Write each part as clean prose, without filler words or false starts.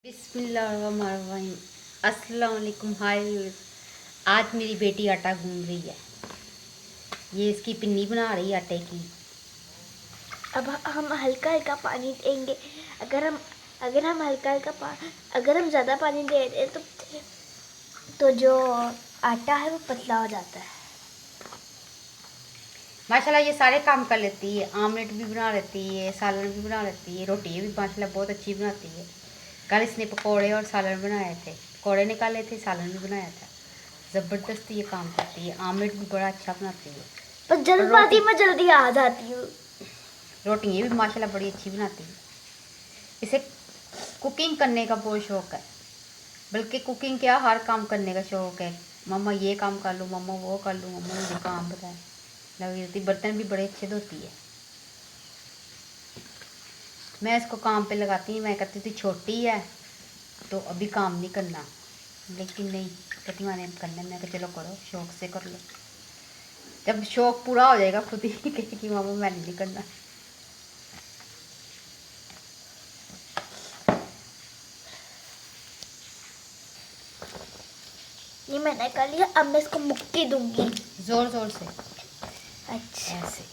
बिस्मिल्लाहिर्रहमानिर्रहीम। अस्सलाम वालेकुम। हाय व्यूअर्स, आज मेरी बेटी आटा गूंद रही है। ये इसकी पिन्नी बना रही है आटे की। अब हम हल्का हल्का पानी देंगे। अगर हम हल्का हल्का अगर हम ज़्यादा पानी दे दें तो जो आटा है वो पतला हो जाता है। माशाल्लाह ये सारे काम कर लेती है। आमलेट भी बना लेती है, सालन भी बना लेती है, रोटी भी माशाल्लाह बहुत अच्छी बनाती है। कल इसने पकौड़े और सालन बनाए थे, पकौड़े निकाले थे, सालन भी बनाया था। ज़बरदस्त ये काम करती है। आमलेट भी बड़ा अच्छा बनाती है। पर जल्दबाजी में जल्दी आ जाती हूँ। रोटियाँ भी माशाल्लाह बड़ी अच्छी बनाती है। इसे कुकिंग करने का बहुत शौक़ है, बल्कि कुकिंग क्या हर काम करने का शौक़ है। मम्मा ये काम कर लो, मम्मा वो कर लो, मम्मा मुझे काम बताए लगी रहती। बर्तन भी बड़े अच्छे धोती है। मैं इसको काम पे लगाती हूँ। मैं कहती थी छोटी है तो अभी काम नहीं करना, लेकिन नहीं कहती मैंने करना। मैं कहा चलो करो, शौक़ से कर लो। जब शौक़ पूरा हो जाएगा खुद ही कहेगी मामा मैंने नहीं करना। ये मैंने कर लिया। अब मैं इसको मुक्की दूंगी ज़ोर ज़ोर से। अच्छा ऐसे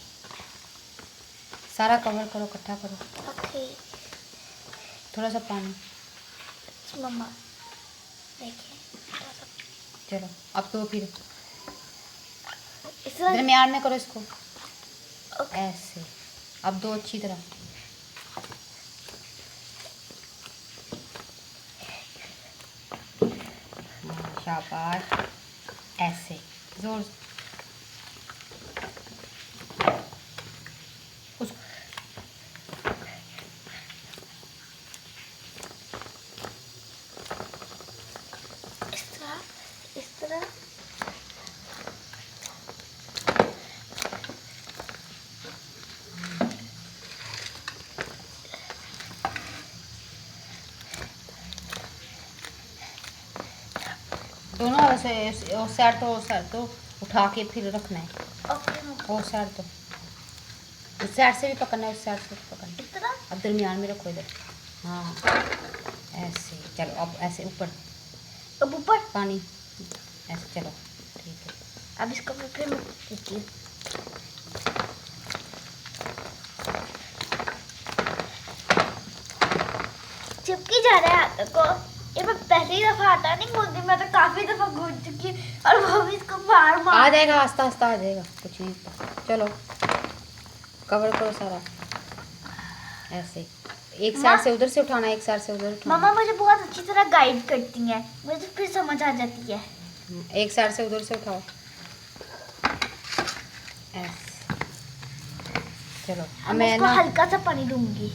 सारा कवर करो, इकट्ठा करो। ओके थोड़ा सा पानी। मम्मा देखिए चलो अब तो फिर इस दरमियान में करो इसको। ओके। ऐसे अब दो अच्छी तरह। शाबाश। ऐसे जोर उस इस तरह दोनों ऐसे उस साइड तो उठा के फिर रखना है। ओके। उस साइड तो उस साइड से भी पकड़ना है, उस साइड से भी पकड़ना है। इस तरह अब दरमियान में रखो इधर। हाँ ऐसे। चलो अब ऐसे ऊपर अब ऊपर पानी। ऐसे चलो ठीक है। अब इसको मैं फिर देती हूँ। चिपकी जा रहा है आटे को। ये मैं पहली दफा आटा नहीं गूंथती, मैं तो काफी दफा गूंथ चुकी हूँ और वो भी इसको बार आ बार जाएगा, आस्ता आस्ता आ जाएगा, कुछ नहीं होता। चलो कवर करो सारा। ऐसे एक साइड से उधर से उठाना, एक साइड से उधर उठाना। मम्मा मुझे बहुत अच्छी तरह गाइड करती हैं, मुझे फिर समझ आ जाती है। एक साइड से उधर से उठाओ। ऐसे चलो अब मैं मैं इसको ना हल्का सा पानी दूंगी।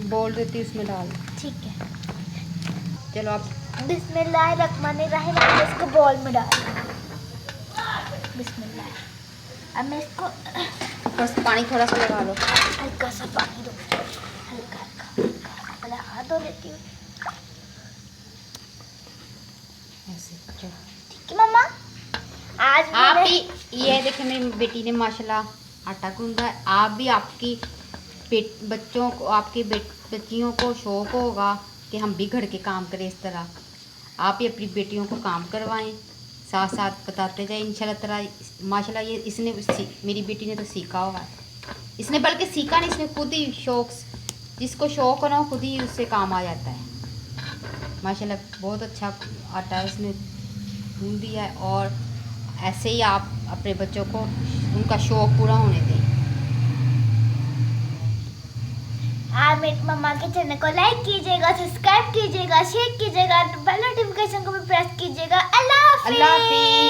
बोल देती हूँ उसमें डाल। ठीक है। चलो अब बिस्मिल्लाहिर्रहमानिर्रहीम। मैं इसको बॉल में डाल। बिस्मिल्लाह। अब मैं इसको ऊपर से पानी थोड़ा सा लगा लो। हल्का सा पानी दो, हल्का हल्का। पहले हाथ धो लेती हूँ। ऐसे चलो ठीक है मम्मा। आज आप मैंने भी ये देखिए मेरी बेटी ने माशाल्लाह आटा गूंदा है। आप भी आपकी बच्चों को, आपकी बच्चियों को शौक़ होगा कि हम भी घर के काम करें इस तरह। आप ही अपनी बेटियों को काम करवाएं, साथ साथ बताते जाए। इंशाल्लाह तरह माशाल्लाह ये इसने मेरी बेटी ने तो सीखा होगा। इसने बल्कि सीखा नहीं, इसने खुद ही शौक़, जिसको शौक़ हो ना खुद ही उससे काम आ जाता है। माशाल्लाह बहुत अच्छा आटा इसने गूंद दिया है। और ऐसे ही आप अपने बच्चों को उनका शौक़ पूरा होने दें। आप मेरी मम्मा के चैनल को लाइक कीजिएगा, सब्सक्राइब कीजिएगा, शेयर कीजिएगा, बेल नोटिफिकेशन को भी प्रेस कीजिएगा। अल्लाह हाफिज़। अल्लाह हाफिज़।